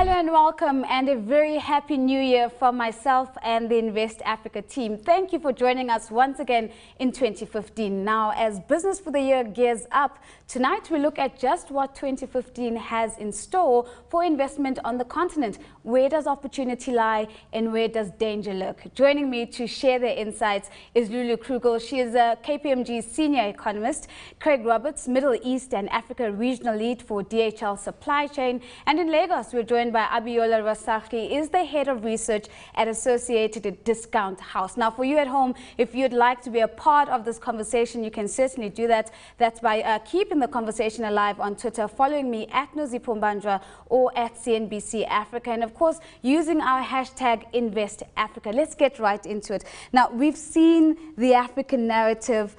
Hello and welcome, and a very happy new year from myself and the Invest Africa team. Thank you for joining us once again in 2015. Now, as business for the year gears up, tonight we look at just what 2015 has in store for investment on the continent. Where does opportunity lie and where does danger lurk? Joining me to share their insights is Lullu Krugel. She is a KPMG senior economist. Craig Roberts, Middle East and Africa regional lead for DHL Supply Chain. And in Lagos, we're joined by Abiola Rasaki, is the head of research at Associated Discount House. Now, for you at home, if you'd like to be a part of this conversation, you can certainly do that. That's by keeping the conversation alive on Twitter, following me at Nozipumbandra or at CNBC Africa, and of course, using our hashtag InvestAfrica. Let's get right into it. Now, we've seen the African narrative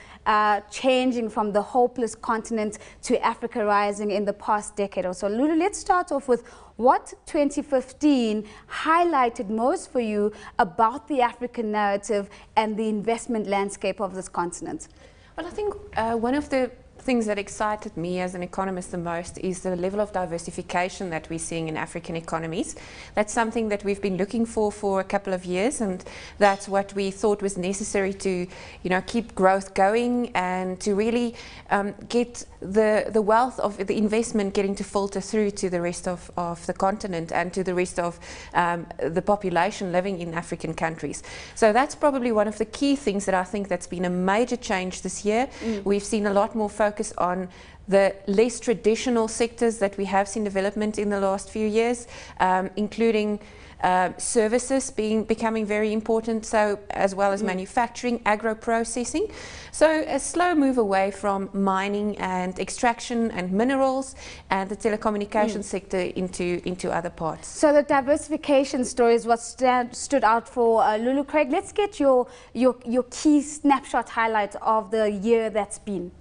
changing from the hopeless continent to Africa rising in the past decade or so. Lulu, let's start off with what 2015 highlighted most for you about the African narrative and the investment landscape of this continent? Well, I think one of the things that excited me as an economist the most is the level of diversification that we're seeing in African economies. That's something that we've been looking for a couple of years, and that's what we thought was necessary to, keep growth going and to really get the wealth of the investment getting to filter through to the rest of the continent and to the rest of the population living in African countries. So that's probably one of the key things that I think that's been a major change this year. We've seen a lot more focus on the less traditional sectors that we have seen development in the last few years, including services becoming very important, so as well as manufacturing, agro-processing. So a slow move away from mining and extraction and minerals and the telecommunications sector into other parts. So the diversification story is what stood out for Lulu. Craig, let's get your key snapshot highlight of the year that's been.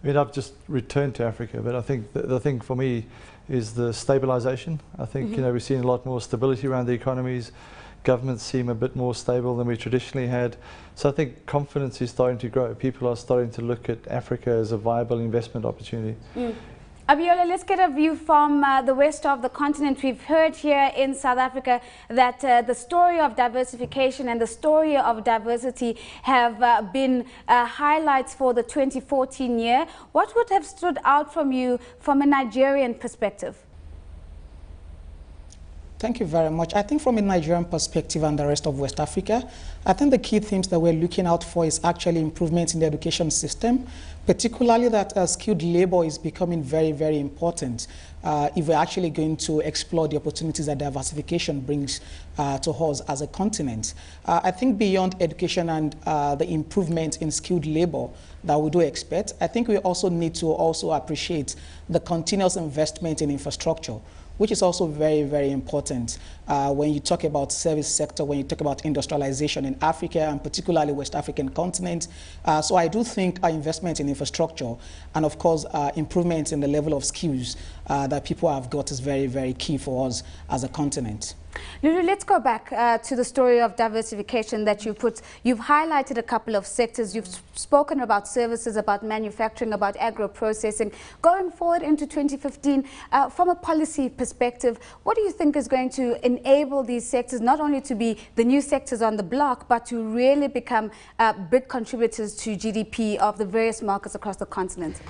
I mean, I've just returned to Africa, but I think the thing for me is the stabilization. I think, we've seen a lot more stability around the economies. Governments seem a bit more stable than we traditionally had. So I think confidence is starting to grow. People are starting to look at Africa as a viable investment opportunity. Abiola, let's get a view from the west of the continent. We've heard here in South Africa that the story of diversification and the story of diversity have been highlights for the 2014 year. What would have stood out from you from a Nigerian perspective? Thank you very much. I think from a Nigerian perspective and the rest of West Africa, I think the key themes that we're looking out for is actually improvements in the education system, particularly that skilled labor is becoming very, very important if we're actually going to explore the opportunities that diversification brings to us as a continent. I think beyond education and the improvement in skilled labor that we do expect, I think we also need to also appreciate the continuous investment in infrastructure, which is also very, very important when you talk about service sector, when you talk about industrialization in Africa and particularly West African continent. So I do think our investment in infrastructure and of course improvements in the level of skills that people have got is very, very key for us as a continent. Lulu, let's go back to the story of diversification that you've highlighted a couple of sectors. You've spoken about services, about manufacturing, about agro-processing. Going forward into 2015, from a policy perspective, what do you think is going to enable these sectors not only to be the new sectors on the block, but to really become big contributors to GDP of the various markets across the continent?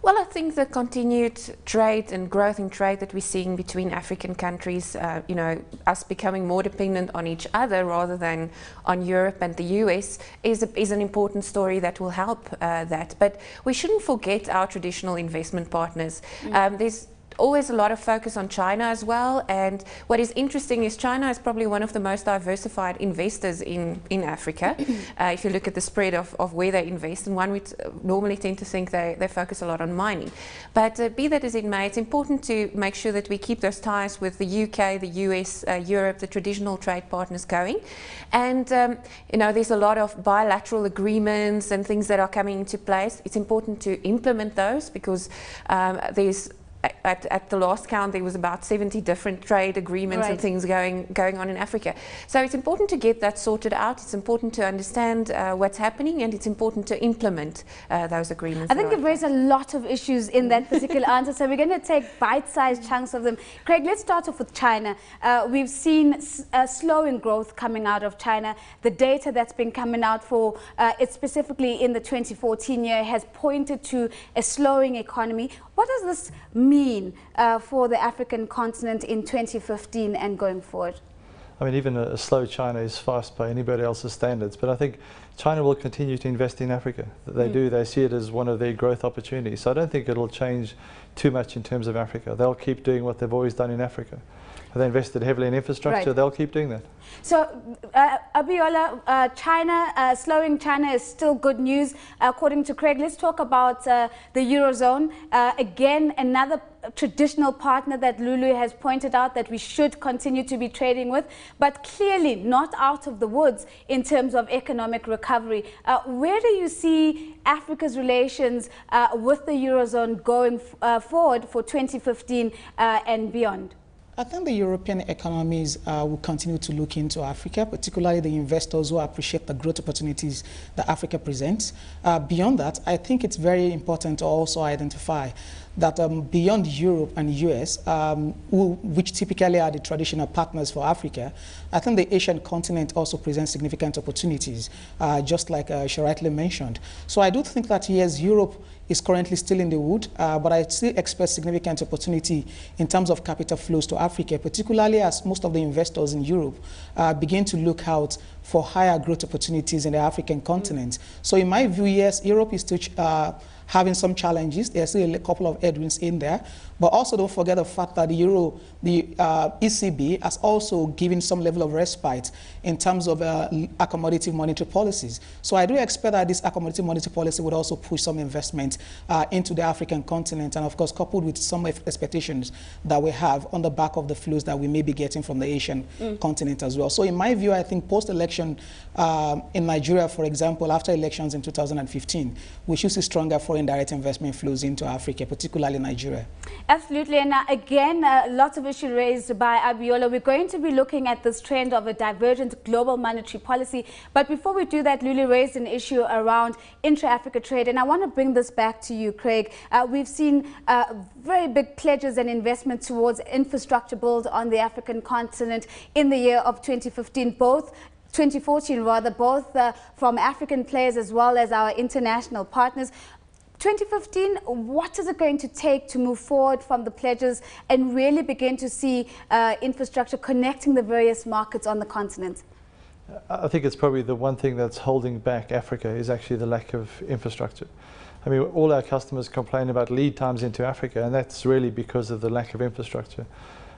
Well, I think the continued trade and growth in trade that we're seeing between African countries, us becoming more dependent on each other rather than on Europe and the US is an important story that will help that. But we shouldn't forget our traditional investment partners. There's always a lot of focus on China as well, and what is interesting is China is probably one of the most diversified investors in Africa. If you look at the spread of where they invest, and one would normally tend to think they focus a lot on mining. But be that as it may, it's important to make sure that we keep those ties with the UK, the US, Europe, the traditional trade partners going. And there's a lot of bilateral agreements and things that are coming into place. It's important to implement those because there's at the last count, there was about 70 different trade agreements and things going on in Africa. So it's important to get that sorted out. It's important to understand what's happening, and it's important to implement those agreements. I think you've raised a lot of issues in that particular answer, so we're going to take bite-sized chunks of them. Craig, let's start off with China. We've seen a slowing growth coming out of China. The data that's been coming out for it specifically in the 2014 year has pointed to a slowing economy. What does this mean for the African continent in 2015 and going forward? I mean, even a slow China is fast by anybody else's standards, but I think China will continue to invest in Africa. They see it as one of their growth opportunities. So I don't think it'll change too much in terms of Africa. They'll keep doing what they've always done in Africa. They invested heavily in infrastructure, they'll keep doing that. So, Abiola, slowing China is still good news, according to Craig. Let's talk about the Eurozone. Again, another traditional partner that Lullu has pointed out that we should continue to be trading with, but clearly not out of the woods in terms of economic recovery. Where do you see Africa's relations with the Eurozone going forward for 2015 and beyond? I think the European economies will continue to look into Africa, particularly the investors who appreciate the growth opportunities that Africa presents. Beyond that, I think it's very important to also identify that beyond Europe and US, which typically are the traditional partners for Africa, I think the Asian continent also presents significant opportunities, just like she rightly mentioned. So I do think that, yes, Europe is currently still in the wood, but I still expect significant opportunity in terms of capital flows to Africa, particularly as most of the investors in Europe begin to look out for higher growth opportunities in the African continent. So in my view, yes, Europe is still having some challenges. There's still a couple of headwinds in there. But also don't forget the fact that the ECB has also given some level of respite in terms of accommodative monetary policies. So I do expect that this accommodative monetary policy would also push some investment into the African continent, and of course coupled with some expectations that we have on the back of the flows that we may be getting from the Asian continent as well. So in my view, I think post-election in Nigeria, for example, after elections in 2015, we should see stronger foreign direct investment flows into Africa, particularly Nigeria. Absolutely, and again, lots of issues raised by Abiola. We're going to be looking at this trend of a divergent global monetary policy. But before we do that, Lullu raised an issue around intra-Africa trade, and I want to bring this back to you, Craig. We've seen very big pledges and investment towards infrastructure build on the African continent in the year of 2015, both 2014 rather, both from African players as well as our international partners. 2015, what is it going to take to move forward from the pledges and really begin to see infrastructure connecting the various markets on the continent? I think it's probably the one thing that's holding back Africa is actually the lack of infrastructure. I mean, all our customers complain about lead times into Africa, and that's really because of the lack of infrastructure.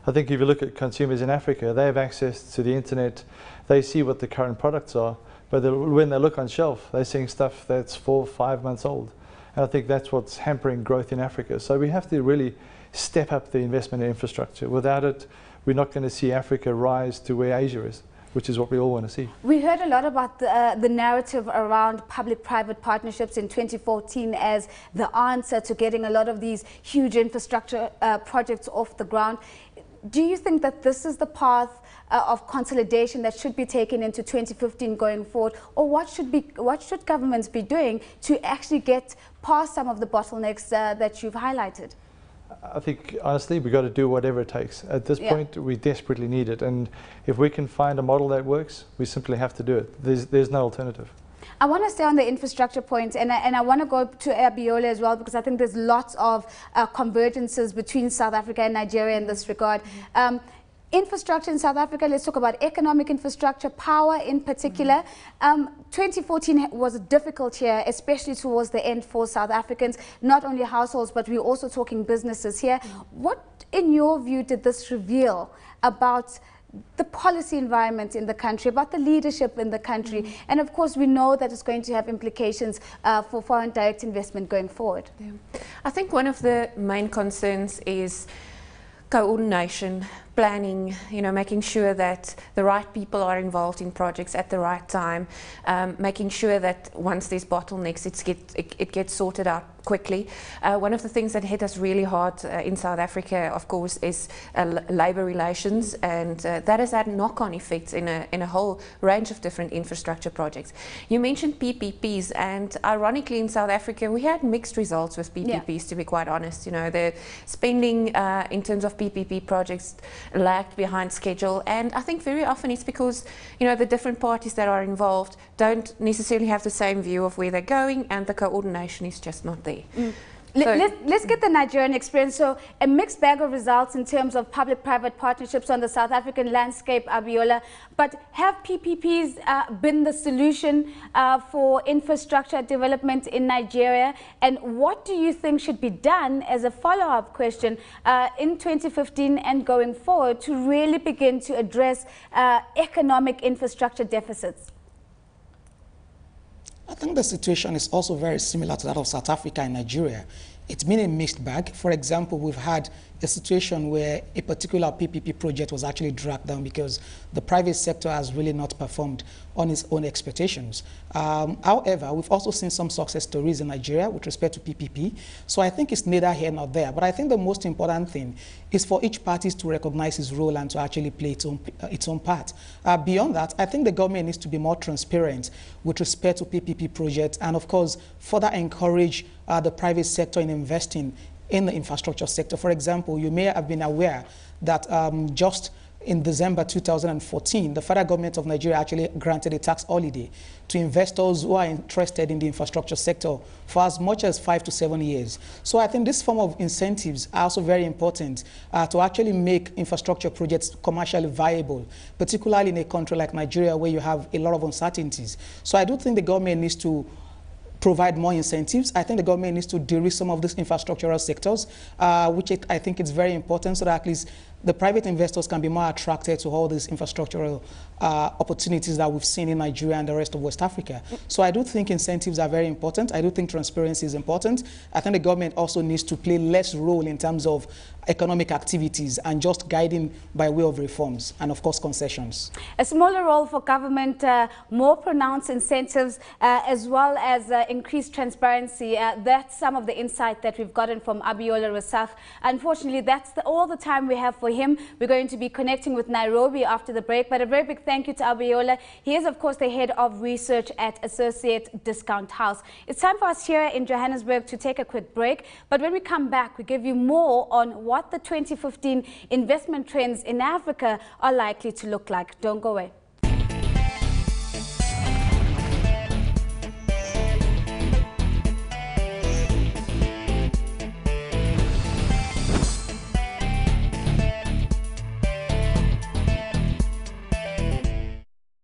I think if you look at consumers in Africa, they have access to the internet, they see what the current products are, but when they look on shelf, they're seeing stuff that's 4 or 5 months old. And I think that's what's hampering growth in Africa. So we have to really step up the investment in infrastructure. Without it, we're not going to see Africa rise to where Asia is, which is what we all want to see. We heard a lot about the narrative around public-private partnerships in 2014 as the answer to getting a lot of these huge infrastructure projects off the ground. Do you think that this is the path of consolidation that should be taken into 2015 going forward, or what should governments be doing to actually get past some of the bottlenecks that you've highlighted? I think honestly we've got to do whatever it takes. At this point we desperately need it, and if we can find a model that works, we simply have to do it. There's no alternative. I want to stay on the infrastructure point, and I want to go to Abiola as well, because I think there's lots of convergences between South Africa and Nigeria in this regard. Infrastructure in South Africa, let's talk about economic infrastructure, power in particular. 2014 was a difficult year, especially towards the end for South Africans, not only households, but we're also talking businesses here. What, in your view, did this reveal about the policy environment in the country, about the leadership in the country? And of course, we know that it's going to have implications for foreign direct investment going forward. I think one of the main concerns is coordination planning, making sure that the right people are involved in projects at the right time, making sure that once there's bottlenecks, it gets sorted out quickly. One of the things that hit us really hard in South Africa, of course, is labour relations, and that has had knock-on effects in a whole range of different infrastructure projects. You mentioned PPPs, and ironically in South Africa we had mixed results with PPPs, to be quite honest. The spending in terms of PPP projects lagged behind schedule, and I think very often it's because the different parties that are involved don't necessarily have the same view of where they're going, and the coordination is just not there. Let's get the Nigerian experience. So a mixed bag of results in terms of public-private partnerships on the South African landscape, Abiola. But have PPPs been the solution for infrastructure development in Nigeria? And what do you think should be done as a follow-up question in 2015 and going forward to really begin to address economic infrastructure deficits? I think the situation is also very similar to that of South Africa and Nigeria. It's been a mixed bag. For example, we've had a situation where a particular PPP project was actually dragged down because the private sector has really not performed on its own expectations. However, we've also seen some success stories in Nigeria with respect to PPP. So I think it's neither here nor there. But I think the most important thing is for each party to recognize its role and to actually play its own part. Beyond that, I think the government needs to be more transparent with respect to PPP projects and, of course, further encourage the private sector in investing in the infrastructure sector. For example, you may have been aware that just in December 2014, the federal government of Nigeria actually granted a tax holiday to investors who are interested in the infrastructure sector for as much as 5 to 7 years. So I think this form of incentives are also very important to actually make infrastructure projects commercially viable, particularly in a country like Nigeria where you have a lot of uncertainties. So I do think the government needs to provide more incentives. I think the government needs to de-risk some of these infrastructural sectors, which I think is very important so that at least the private investors can be more attracted to all these infrastructural opportunities that we've seen in Nigeria and the rest of West Africa. So I do think incentives are very important. I do think transparency is important. I think the government also needs to play less role in terms of economic activities and just guiding by way of reforms and, of course, concessions. A smaller role for government, more pronounced incentives, as well as increased transparency. That's some of the insight that we've gotten from Abiola Rasak. Unfortunately, that's all the time we have for him. We're going to be connecting with Nairobi after the break, but a very big thank you to Abiola. He is, of course, the head of research at Associate Discount House. It's time for us here in Johannesburg to take a quick break, but when we come back, we give you more on what the 2015 investment trends in Africa are likely to look like. Don't go away.